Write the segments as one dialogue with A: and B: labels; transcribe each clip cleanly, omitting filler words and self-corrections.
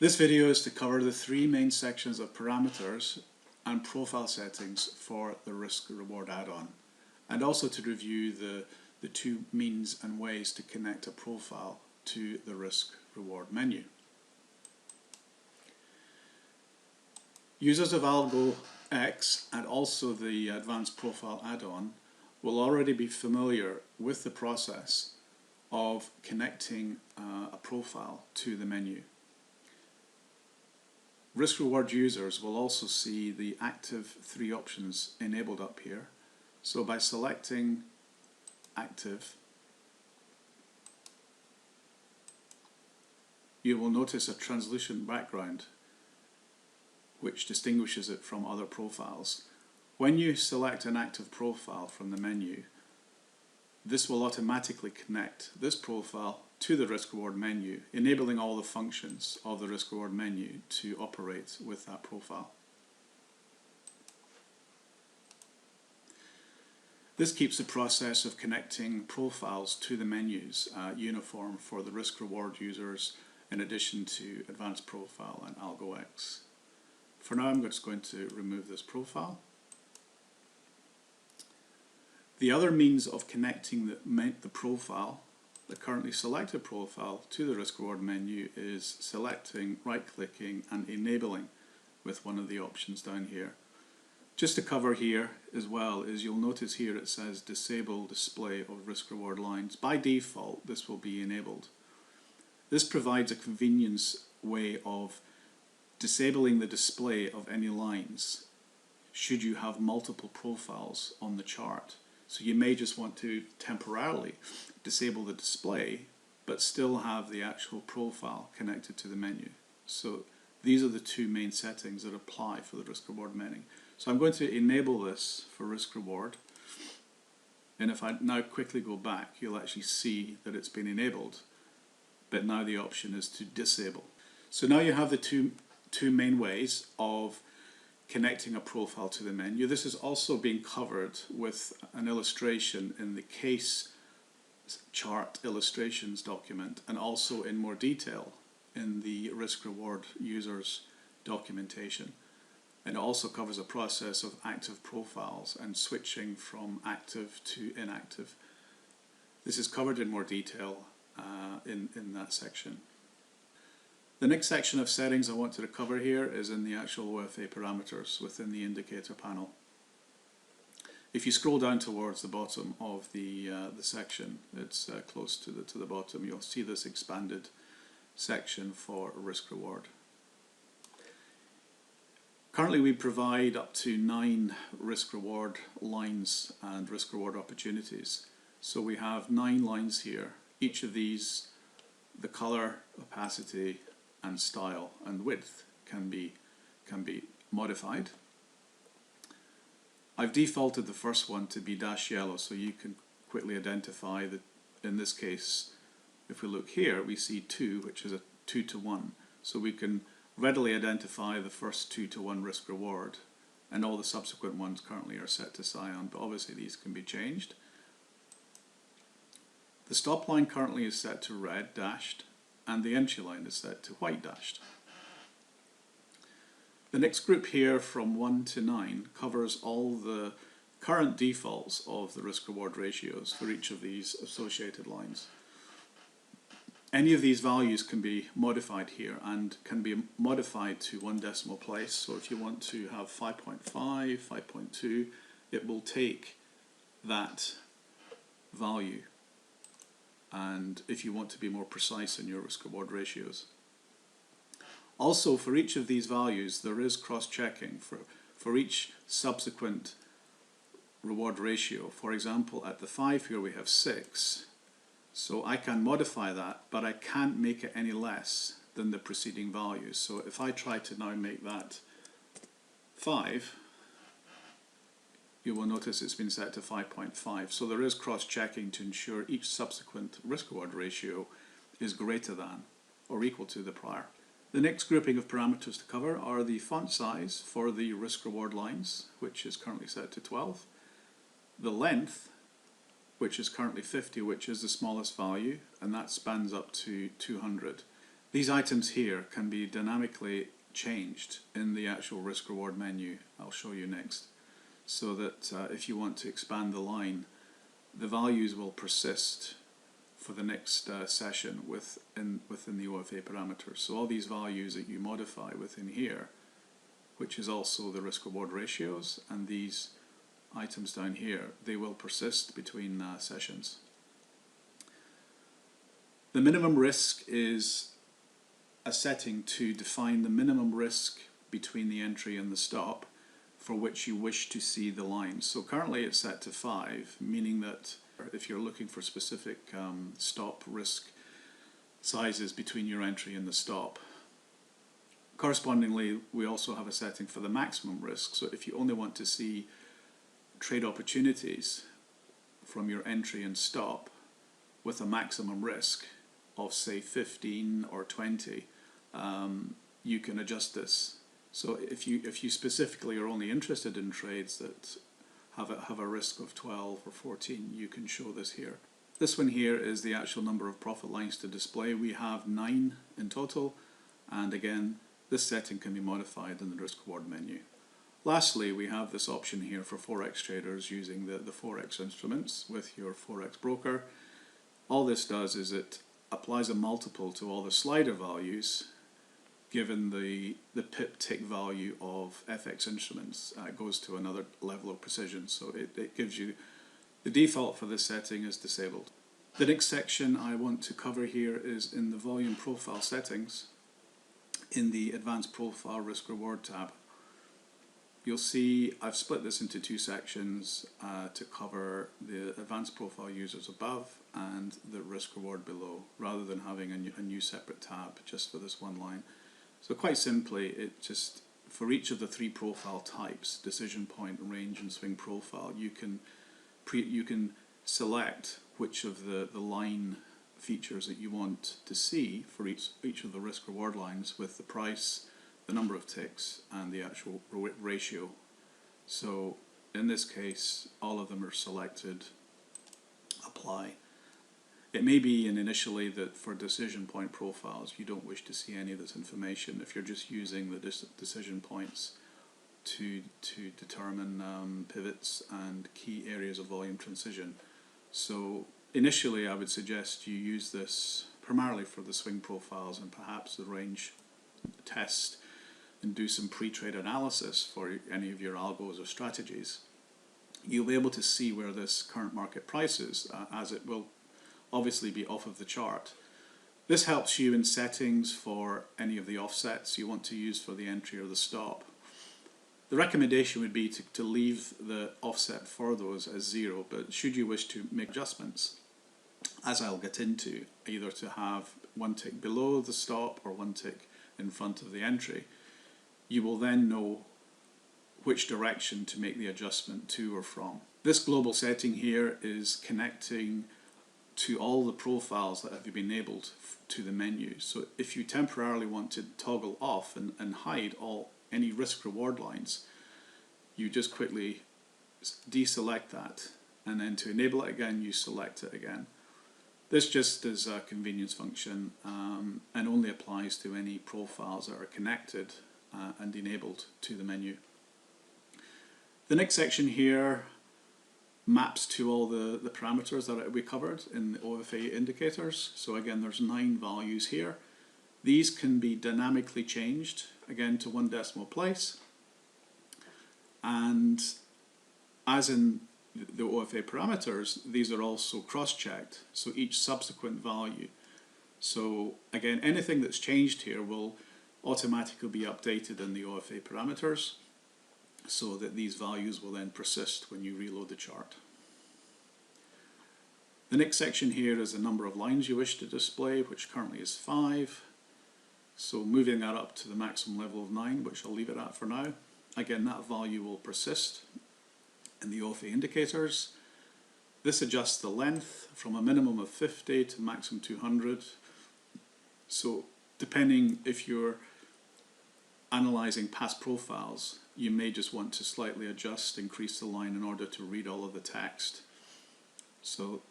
A: This video is to cover the three main sections of parameters and profile settings for the risk-reward add-on, and also to review the two means and ways to connect a profile to the risk-reward menu. Users of AlgoX and also the Advanced Profile add-on will already be familiar with the process of connecting a profile to the menu. Risk-reward users will also see the active three options enabled up here. So by selecting active, you will notice a translucent background which distinguishes it from other profiles. When you select an active profile from the menu, this will automatically connect this profile to the risk-reward menu, enabling all the functions of the risk-reward menu to operate with that profile. This keeps the process of connecting profiles to the menus uniform for the risk-reward users, in addition to Advanced Profile and AlgoX. For now, I'm just going to remove this profile. The other means of connecting the profile, the currently selected profile, to the risk-reward menu is selecting, right-clicking and enabling with one of the options down here. Just to cover here as well is you'll notice here it says disable display of risk-reward lines. By default this will be enabled. This provides a convenience way of disabling the display of any lines should you have multiple profiles on the chart. So you may just want to temporarily disable the display but still have the actual profile connected to the menu. So these are the two main settings that apply for the risk-reward menu. So I'm going to enable this for risk-reward, and if I now quickly go back, you'll actually see that it's been enabled, but now the option is to disable. So now you have the two main ways of connecting a profile to the menu. This is also being covered with an illustration in the case chart illustrations document, and also in more detail in the risk-reward users documentation. And it also covers a process of active profiles and switching from active to inactive. This is covered in more detail in that section. The next section of settings I wanted to cover here is in the actual OFA parameters within the indicator panel. If you scroll down towards the bottom of the section, it's close to the bottom, you'll see this expanded section for risk-reward. Currently we provide up to 9 risk-reward lines and risk-reward opportunities. So we have 9 lines here. Each of these, the color, opacity and style and width can be modified. I've defaulted the first one to be dash yellow, so you can quickly identify that in this case, if we look here, we see 2, which is a 2-to-1. So we can readily identify the first 2-to-1 risk-reward, and all the subsequent ones currently are set to cyan, but obviously these can be changed. The stop line currently is set to red dashed, and the entry line is set to white dashed. The next group here from 1 to 9 covers all the current defaults of the risk-reward ratios for each of these associated lines. Any of these values can be modified here and can be modified to 1 decimal place. So if you want to have 5.5, 5.2, it will take that value. And if you want to be more precise in your risk-reward ratios. Also, for each of these values there is cross-checking for each subsequent reward ratio. For example, at the 5 here we have 6. So I can modify that, but I can't make it any less than the preceding values. So if I try to now make that 5, you will notice it's been set to 5.5. So there is cross-checking to ensure each subsequent risk-reward ratio is greater than or equal to the prior. The next grouping of parameters to cover are the font size for the risk-reward lines, which is currently set to 12, the length, which is currently 50, which is the smallest value, and that spans up to 200. These items here can be dynamically changed in the actual risk reward menu I'll show you next, so that if you want to expand the line, the values will persist for the next session within the OFA parameters. So all these values that you modify within here, which is also the risk reward ratios, and these items down here, they will persist between sessions. The minimum risk is a setting to define the minimum risk between the entry and the stop for which you wish to see the line. So currently it's set to 5, meaning that if you're looking for specific stop risk sizes between your entry and the stop. Correspondingly, we also have a setting for the maximum risk. So if you only want to see trade opportunities from your entry and stop with a maximum risk of say 15 or 20, you can adjust this. So if you specifically are only interested in trades that have a risk of 12 or 14, you can show this here. This one here is the actual number of profit lines to display. We have 9 in total, and again this setting can be modified in the risk reward menu. Lastly, we have this option here for Forex traders using the Forex instruments with your Forex broker. All this does is it applies a multiple to all the slider values given the pip tick value of FX instruments. It goes to another level of precision, so it gives you, the default for this setting is disabled. The next section I want to cover here is in the volume profile settings in the advanced profile risk reward tab. You'll see I've split this into 2 sections to cover the advanced profile users above and the risk reward below, rather than having a new separate tab just for this one line. So quite simply, it just, for each of the 3 profile types, decision point, range and swing profile, you can select which of the line features that you want to see for each of the risk reward lines with the price, the number of ticks and the actual ratio. So in this case all of them are selected, apply. It may be initially that for decision point profiles you don't wish to see any of this information if you're just using the decision points to determine pivots and key areas of volume transition. So initially I would suggest you use this primarily for the swing profiles and perhaps the range test, and do some pre-trade analysis for any of your algos or strategies. You'll be able to see where this current market price is, as it will obviously be off of the chart. This helps you in settings for any of the offsets you want to use for the entry or the stop. The recommendation would be to leave the offset for those as 0, but should you wish to make adjustments, as I'll get into, either to have 1 tick below the stop or 1 tick in front of the entry, you will then know which direction to make the adjustment to or from. This global setting here is connecting to all the profiles that have been enabled to the menu. So if you temporarily want to toggle off and hide any risk reward lines, you just quickly deselect that, and then to enable it again you select it again. This just is a convenience function and only applies to any profiles that are connected and enabled to the menu. The next section here maps to all the parameters that we covered in the OFA indicators. So again, there's 9 values here. These can be dynamically changed again to 1 decimal place, and as in the OFA parameters, these are also cross-checked, so each subsequent value. So again, anything that's changed here will automatically be updated in the OFA parameters, so that these values will then persist when you reload the chart. The next section here is the number of lines you wish to display, which currently is 5. So moving that up to the maximum level of 9, which I'll leave it at for now. Again, that value will persist in the OFA indicators. This adjusts the length from a minimum of 50 to maximum 200. So depending if you're analysing past profiles, you may just want to slightly increase the line in order to read all of the text. So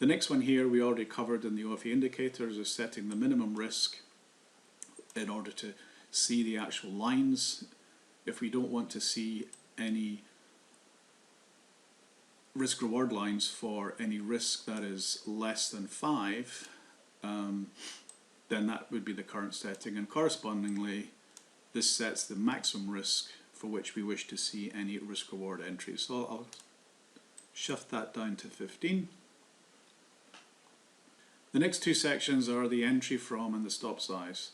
A: The next one here we already covered in the OFE indicators is setting the minimum risk in order to see the actual lines. If we don't want to see any risk reward lines for any risk that is less than 5, then that would be the current setting, and correspondingly this sets the maximum risk for which we wish to see any risk reward entries. So I'll shift that down to 15. The next two sections are the entry from and the stop size.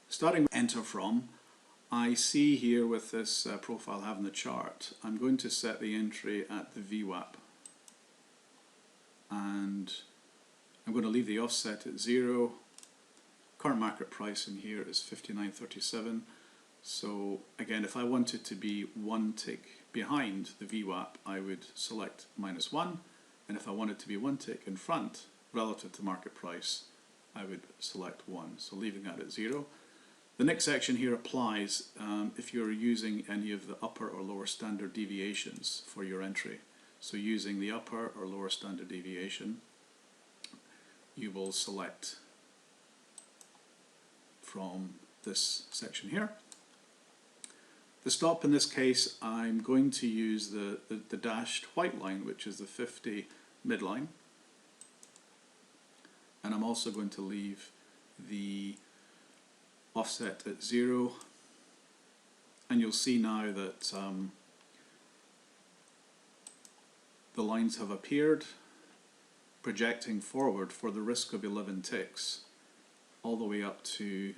A: Starting with enter from, I see here with this profile having the chart, I'm going to set the entry at the VWAP, and I'm going to leave the offset at 0. Current market price in here is 59.37. So again, if I wanted to be one tick behind the VWAP, I would select -1, and if I wanted to be one tick in front relative to market price, I would select 1. So leaving that at 0. The next section here applies if you're using any of the upper or lower standard deviations for your entry. So using the upper or lower standard deviation, you will select from this section here. The stop in this case, I'm going to use the dashed white line, which is the 50 midline, and I'm also going to leave the offset at 0, and you'll see now that the lines have appeared projecting forward for the risk of 11 ticks all the way up to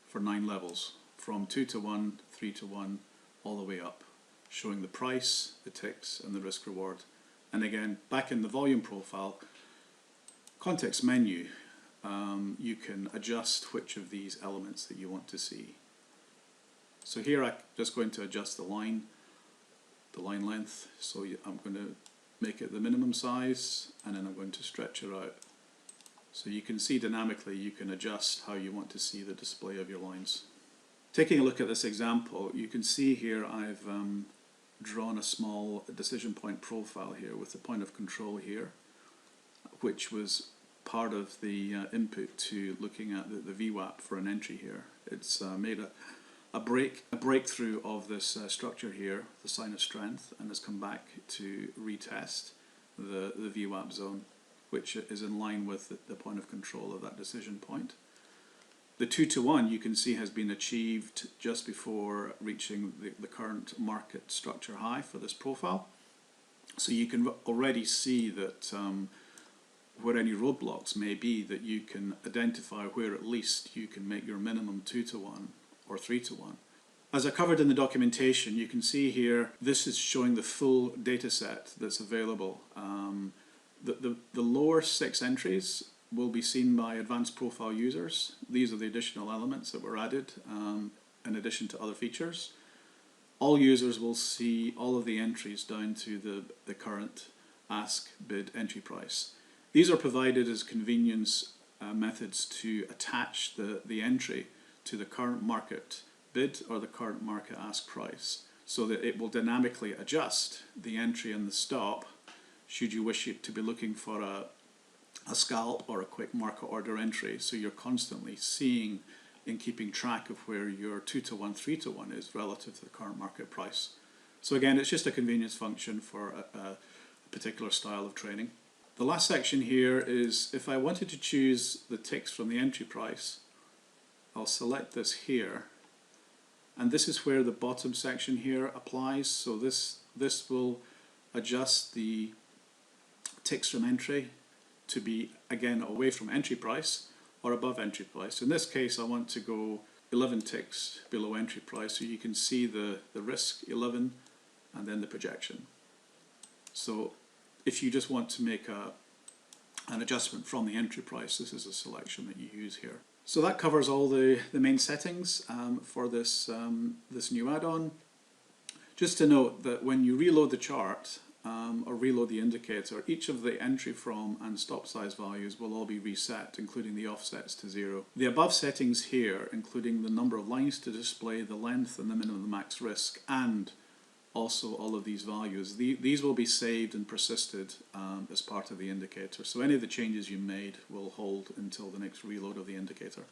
A: for 9 levels, from 2 to 1, 3 to 1, all the way up, showing the price, the ticks and the risk reward. And again, back in the volume profile context menu, you can adjust which of these elements that you want to see. So here I'm just going to adjust the line length, so I'm going to make it the minimum size, and then I'm going to stretch it out. So you can see dynamically you can adjust how you want to see the display of your lines. Taking a look at this example, you can see here I've drawn a small decision point profile here with the point of control here, which was part of the input to looking at the VWAP for an entry here. It's made a breakthrough of this structure here, the sign of strength, and has come back to retest the VWAP zone, which is in line with the point of control of that decision point. The 2 to 1 you can see has been achieved just before reaching the current market structure high for this profile. So you can already see that where any roadblocks may be, that you can identify where at least you can make your minimum 2 to 1 or 3 to 1. As I covered in the documentation, you can see here this is showing the full data set that's available. The lower 6 entries will be seen by advanced profile users. These are the additional elements that were added in addition to other features. All users will see all of the entries down to the current ask bid entry price. These are provided as convenience methods to attach the entry to the current market bid or the current market ask price, so that it will dynamically adjust the entry and the stop should you wish it to be looking for a scalp or a quick market order entry. So you're constantly seeing and keeping track of where your 2 to 1, 3 to 1 is relative to the current market price. So again, it's just a convenience function for a particular style of trading. The last section here is if I wanted to choose the ticks from the entry price, I'll select this here, and this is where the bottom section here applies. So this will adjust the ticks from entry to be again away from entry price or above entry price. In this case I want to go 11 ticks below entry price, so you can see the risk 11 and then the projection. So if you just want to make an adjustment from the entry price, this is a selection that you use here. So that covers all the main settings for this new add-on. Just to note that when you reload the chart or reload the indicator, each of the entry from and stop size values will all be reset, including the offsets to 0. The above settings here, including the number of lines to display, the length and the minimum and max risk, and also all of these values. These will be saved and persisted as part of the indicator. So any of the changes you made will hold until the next reload of the indicator.